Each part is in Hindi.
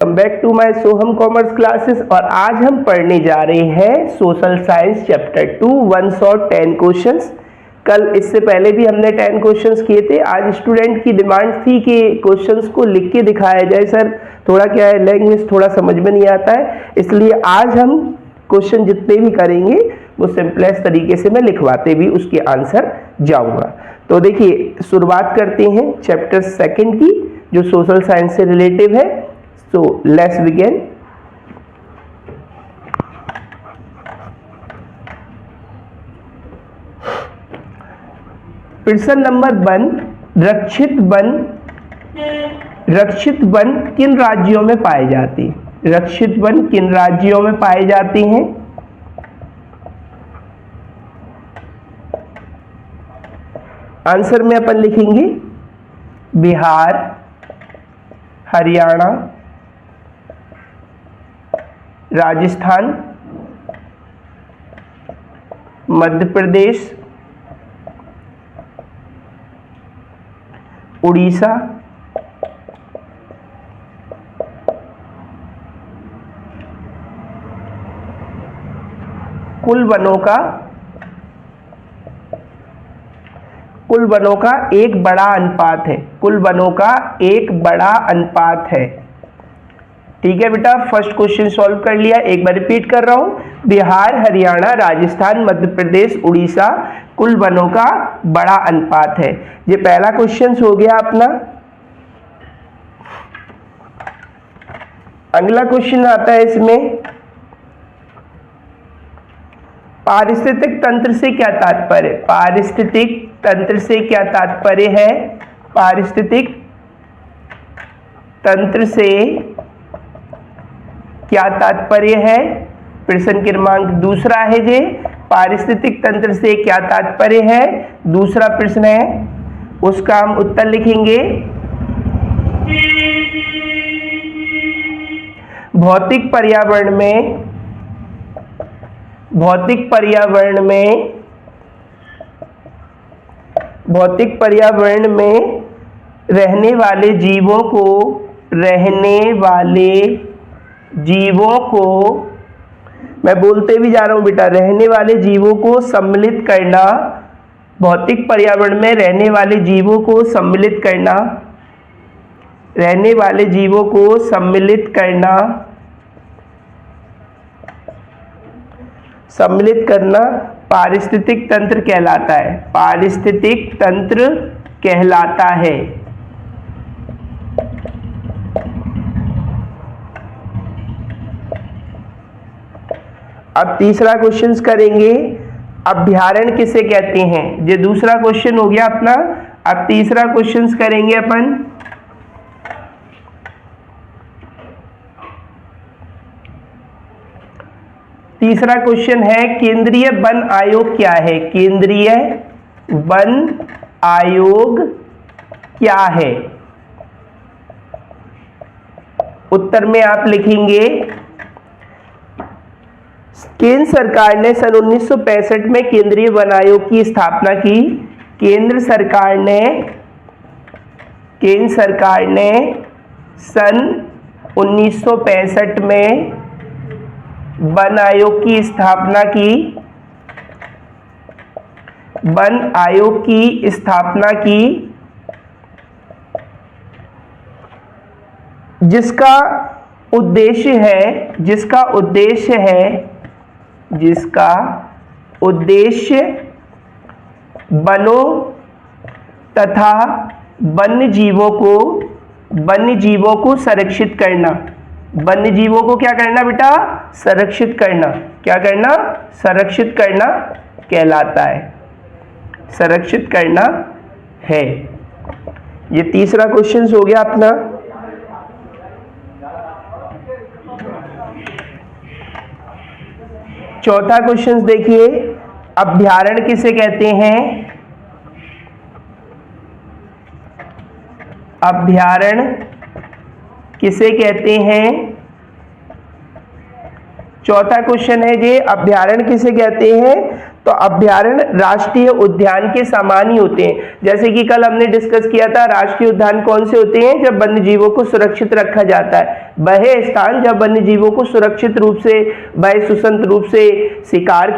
Welcome back to my Soham commerce classes. और आज हम पढ़ने जा रहे हैं सोशल साइंस चैप्टर 2 1 और 10 क्वेश्चंस। कल इससे पहले भी हमने 10 क्वेश्चंस किए थे। आज स्टूडेंट की डिमांड थी कि क्वेश्चंस को लिख के दिखाया जाए। सर थोड़ा क्या है, लैंग्वेज थोड़ा समझ में नहीं आता है, इसलिए आज हम क्वेश्चन जितने भी करेंगे वो सिंपलेस्ट तरीके से मैं लिखवाते भी उसके आंसर जाऊंगा। तो देखिए शुरुआत करते हैं चैप्टर 2 की, जो सोशल साइंस से रिलेटिव है। So let's begin. प्रश्न नंबर 1, रक्षित वन किन राज्यों में पाए जाते हैं? रक्षित वन किन राज्यों में पाए जाते हैं? आंसर में अपन लिखेंगे बिहार, हरियाणा, राजस्थान, मध्य प्रदेश, उड़ीसा, कुल वनों का एक बड़ा अनुपात है। कुल वनों का एक बड़ा अनुपात है। ठीक है बेटा, फर्स्ट क्वेश्चन सॉल्व कर लिया। एक बार रिपीट कर रहा हूं, बिहार, हरियाणा, राजस्थान, मध्य प्रदेश, उड़ीसा, कुल वनों का बड़ा अनुपात है। ये पहला क्वेश्चन हो गया अपना। अगला क्वेश्चन आता है इसमें, पारिस्थितिक तंत्र से क्या तात्पर्य? पारिस्थितिक तंत्र से क्या तात्पर्य है? पारिस्थितिक तंत्र से क्या तात्पर्य है? प्रश्न क्रमांक दूसरा है जे, पारिस्थितिक तंत्र से क्या तात्पर्य है? दूसरा प्रश्न है, उसका हम उत्तर लिखेंगे भौतिक पर्यावरण में रहने वाले जीवों को मैं बोलते भी जा रहा हूं बेटा, रहने वाले जीवों को सम्मिलित करना। भौतिक पर्यावरण में रहने वाले जीवों को सम्मिलित करना पारिस्थितिक तंत्र कहलाता है। पारिस्थितिक तंत्र कहलाता है। अब तीसरा क्वेश्चन करेंगे, अभ्यारण्य किसे कहते हैं? ये दूसरा क्वेश्चन हो गया अपना। अब तीसरा क्वेश्चन करेंगे अपन, तीसरा क्वेश्चन है केंद्रीय वन आयोग क्या है? केंद्रीय वन आयोग क्या है? उत्तर में आप लिखेंगे, केंद्र सरकार ने सन 1965 में केंद्रीय वन आयोग की स्थापना की। केंद्र सरकार ने सन 1965 में वन आयोग की स्थापना की, जिसका उद्देश्य वनों तथा वन्य जीवों को संरक्षित करना। वन्य जीवों को क्या करना बेटा? संरक्षित करना। क्या करना? संरक्षित करना कहलाता है। संरक्षित करना है। ये तीसरा क्वेश्चन हो गया अपना। चौथा क्वेश्चन देखिए, अभ्यारण्य किसे कहते हैं? अभ्यारण्य किसे कहते हैं? चौथा क्वेश्चन है ये अभ्यारण्य किसे कहते हैं? तो अभ्यारण्य राष्ट्रीय उद्यान के समान ही होते हैं। जैसे कि कल हमने डिस्कस किया था, राष्ट्रीय उद्यान कौन से होते हैं? जब वन्य जीवों को सुरक्षित रखा जाता है। वह स्थान जब वन्य जीवों को सुरक्षित रूप से, वह स्वतंत्र रूप से शिकार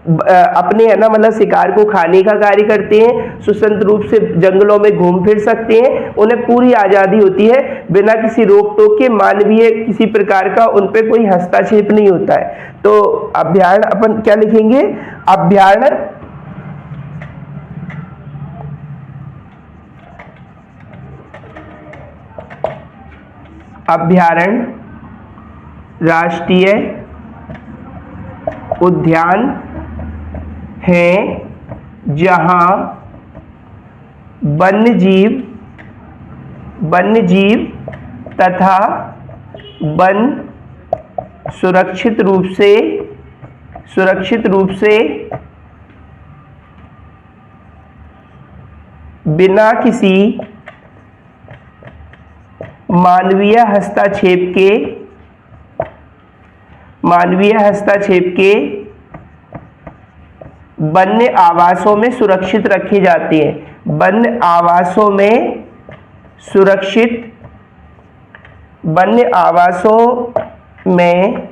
अपने है ना मतलब शिकार को खाने का कार्य करते हैं, स्वतंत्र रूप से जंगलों में घूम फिर सकते हैं, उन्हें पूरी आज़ादी होती है, बिना किसी रोक टोक के, मानवीय किसी प्रकार का उन पे कोई हस्तक्षेप नहीं होता है। तो अभ्यारण्य अपन क्या लिखेंगे? अभ्यारण्य राष्ट्रीय उद्यान हैं जहां वन्य जीव तथा वन सुरक्षित रूप से बिना किसी मानवीय हस्तक्षेप के वन्य आवासों में सुरक्षित रखे जाते हैं। वन्य आवासों में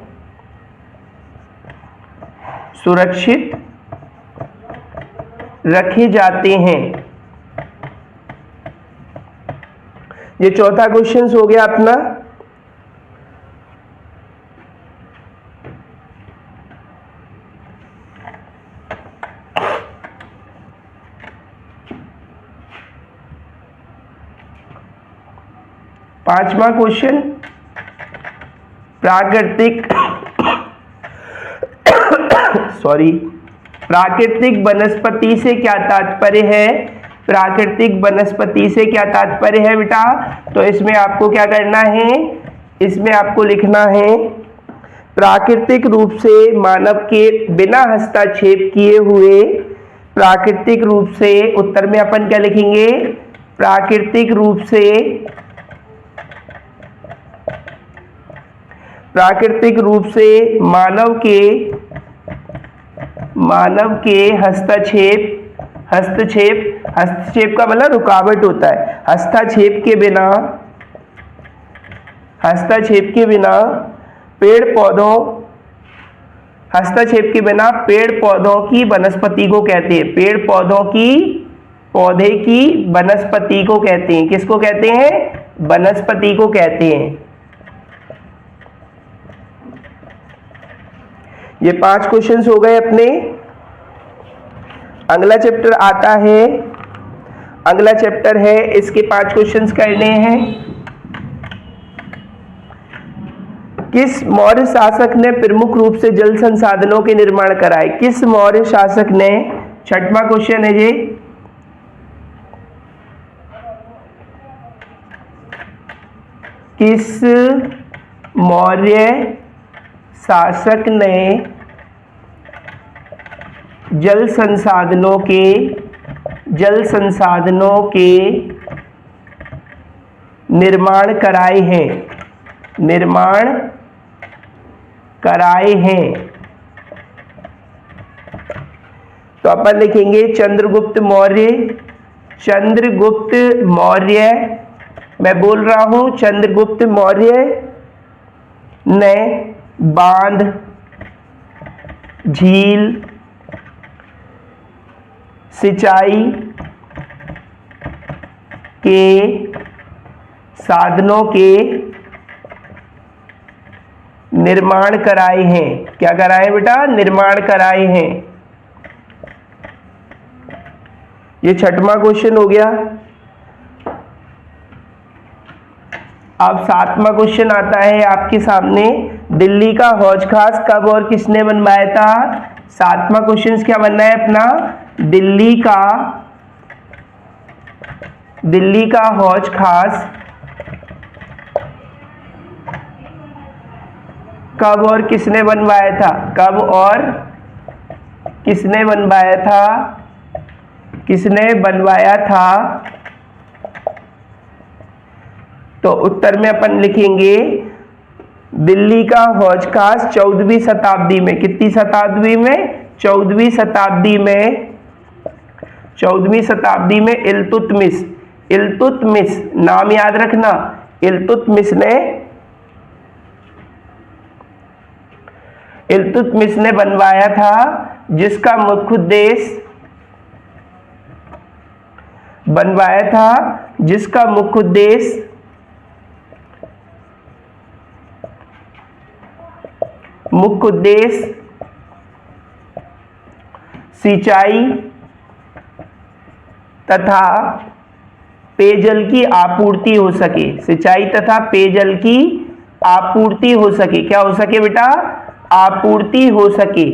सुरक्षित रखे जाते हैं। ये चौथा क्वेश्चन हो गया अपना। पांचवा क्वेश्चन, प्राकृतिक वनस्पति से क्या तात्पर्य है? प्राकृतिक वनस्पति से क्या तात्पर्य है बेटा? तो इसमें आपको क्या करना है? इसमें आपको लिखना है प्राकृतिक रूप से मानव के बिना हस्तक्षेप किए हुए, प्राकृतिक रूप से, उत्तर में अपन क्या लिखेंगे? प्राकृतिक रूप से मानव के हस्तक्षेप का मतलब रुकावट होता है। हस्तक्षेप के बिना पेड़ पौधों की वनस्पति को कहते हैं। पौधे की वनस्पति को कहते हैं। किसको कहते हैं? वनस्पति को कहते हैं। ये 5 क्वेश्चंस हो गए अपने। अगला चैप्टर आता है, अगला चैप्टर है, इसके 5 क्वेश्चंस करने हैं। किस मौर्य शासक ने प्रमुख रूप से जल संसाधनों के निर्माण कराए? किस मौर्य शासक ने, छठवां क्वेश्चन है ये, किस मौर्य शासक ने जल संसाधनों के निर्माण कराए हैं? तो अपन लिखेंगे चंद्रगुप्त मौर्य। मैं बोल रहा हूं, चंद्रगुप्त मौर्य ने बांध, झील, सिंचाई के साधनों के निर्माण कराए हैं। क्या कराए बेटा? निर्माण कराए हैं। ये छठवां क्वेश्चन हो गया। अब 7वां क्वेश्चन आता है आपके सामने, दिल्ली का हौज खास कब और किसने बनवाया था? 7वां क्वेश्चन क्या बनना है अपना? दिल्ली का हौज खास कब और किसने बनवाया था? कब और किसने बनवाया था? तो उत्तर में अपन लिखेंगे दिल्ली का हौज खास 14वीं शताब्दी में, कितनी शताब्दी में? 14वीं शताब्दी में, 14वीं शताब्दी में इल्तुतमिश, इल्तुतमिश नाम याद रखना, इल्तुतमिश ने बनवाया था, जिसका मुख्य उद्देश्य सिंचाई तथा पेयजल की आपूर्ति हो सके, सिंचाई तथा पेयजल की आपूर्ति हो सके। क्या हो सके बेटा? आपूर्ति हो सके।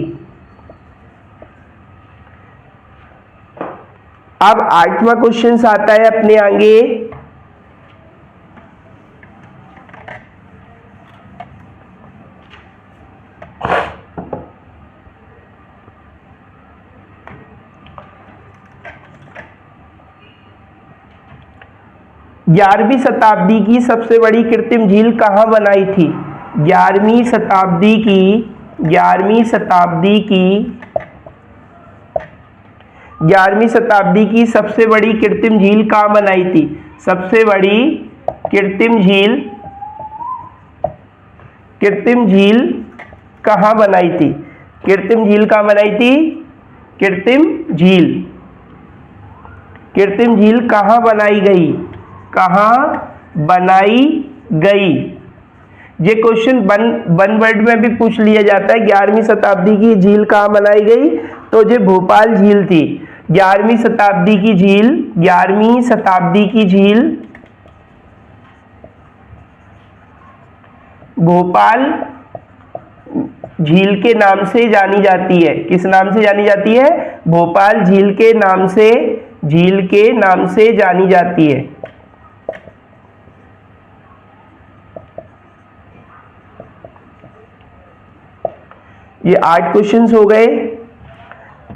अब 8वां क्वेश्चन आता है अपने आगे। ग्यारहवीं शताब्दी की सबसे बड़ी कृत्रिम झील कहाँ बनाई थी? 11वीं शताब्दी की सबसे बड़ी कृत्रिम झील कहाँ बनाई थी? सबसे बड़ी कृत्रिम झील कहाँ बनाई थी? कृत्रिम झील कहाँ बनाई थी? कृत्रिम झील कहाँ बनाई गई? कहाँ बनाई गई? ये क्वेश्चन वन वर्ड में भी पूछ लिया जाता है। 11वीं शताब्दी की झील कहाँ बनाई गई? तो ये भोपाल झील थी। 11वीं शताब्दी की झील भोपाल झील के नाम से जानी जाती है। किस नाम से जानी जाती है? भोपाल झील के नाम से जानी जाती है। ये 8 क्वेश्चंस हो गए।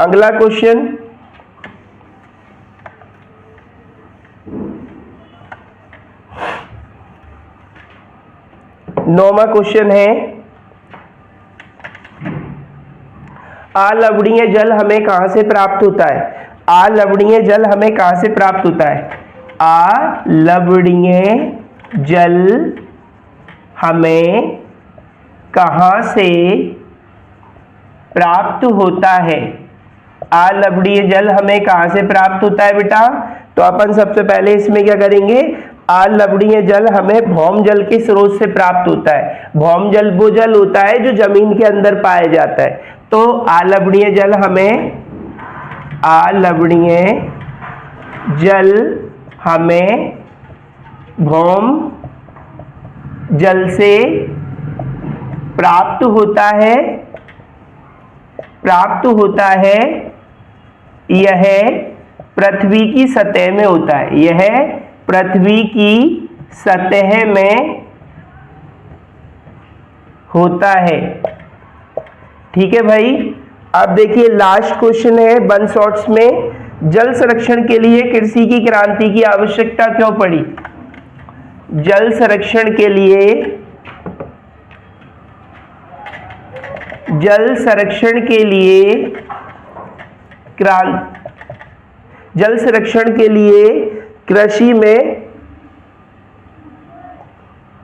अगला क्वेश्चन, 9वां क्वेश्चन है, अलवणीय जल हमें कहां से प्राप्त होता है? अलवणीय जल हमें कहां से प्राप्त होता है? अलवणीय जल हमें कहां से प्राप्त होता है? अलवणीय जल हमें कहां से प्राप्त होता है बेटा? तो अपन सबसे पहले इसमें क्या करेंगे? अलवणीय जल हमें भौम जल के स्रोत से प्राप्त होता है। भौम जल वो जल होता है जो जमीन के अंदर पाया जाता है। तो अलवणीय जल हमें भौम जल से प्राप्त होता है। यह पृथ्वी की सतह में होता है। यह पृथ्वी की सतह में होता है। ठीक है भाई। अब देखिए लास्ट क्वेश्चन है वन शॉट्स में, जल संरक्षण के लिए कृषि की क्रांति की आवश्यकता क्यों पड़ी? जल संरक्षण के लिए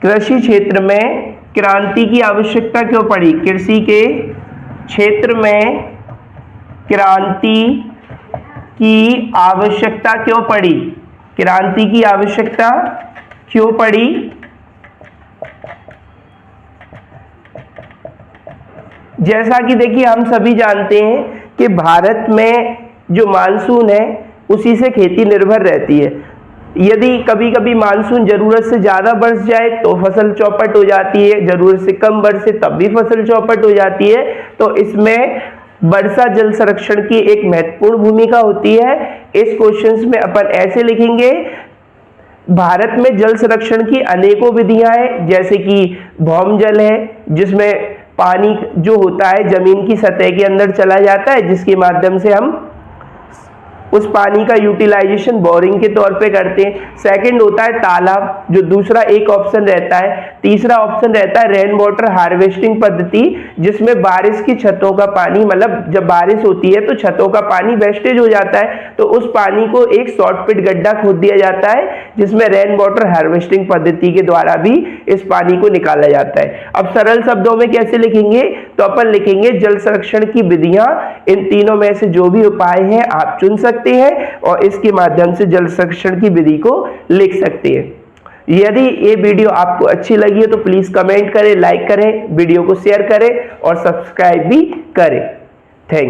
कृषि क्षेत्र में क्रांति की आवश्यकता क्यों पड़ी? कृषि के क्षेत्र में क्रांति की आवश्यकता क्यों पड़ी? क्रांति की आवश्यकता क्यों पड़ी? जैसा कि देखिए हम सभी जानते हैं कि भारत में जो मानसून है उसी से खेती निर्भर रहती है। यदि कभी कभी मानसून जरूरत से ज्यादा बरस जाए तो फसल चौपट हो जाती है, जरूरत से कम बरसे तब भी फसल चौपट हो जाती है। तो इसमें वर्षा जल संरक्षण की एक महत्वपूर्ण भूमिका होती है। इस क्वेश्चन में अपन ऐसे लिखेंगे, भारत में जल संरक्षण की अनेकों विधियां हैं, जैसे कि भौम जल है जिसमें पानी जो होता है जमीन की सतह के अंदर चला जाता है, जिसके माध्यम से हम उस पानी का यूटिलाइजेशन बोरिंग के तौर पे करते हैं। सेकंड होता है तालाब, जो दूसरा एक ऑप्शन रहता है। तीसरा ऑप्शन रहता है रेन वाटर हार्वेस्टिंग पद्धति, जिसमें बारिश की छतों का पानी, मतलब जब बारिश होती है तो छतों का पानी वेस्टेज हो जाता है, तो उस पानी को एक शॉर्ट पिट गड्ढा खोद दिया जाता है, जिसमें रेन वाटर हार्वेस्टिंग पद्धति के द्वारा भी इस पानी को निकाला जाता है। अब सरल शब्दों में कैसे लिखेंगे, तो अपन लिखेंगे जल संरक्षण की विधियां, इन तीनों में से जो भी उपाय हैं आप चुन सकते हैं और इसके माध्यम से जल संरक्षण की विधि को लिख सकते हैं। यदि ये वीडियो आपको अच्छी लगी है तो प्लीज कमेंट करें, लाइक करें, वीडियो को शेयर करें और सब्सक्राइब भी करें। थैंक्स।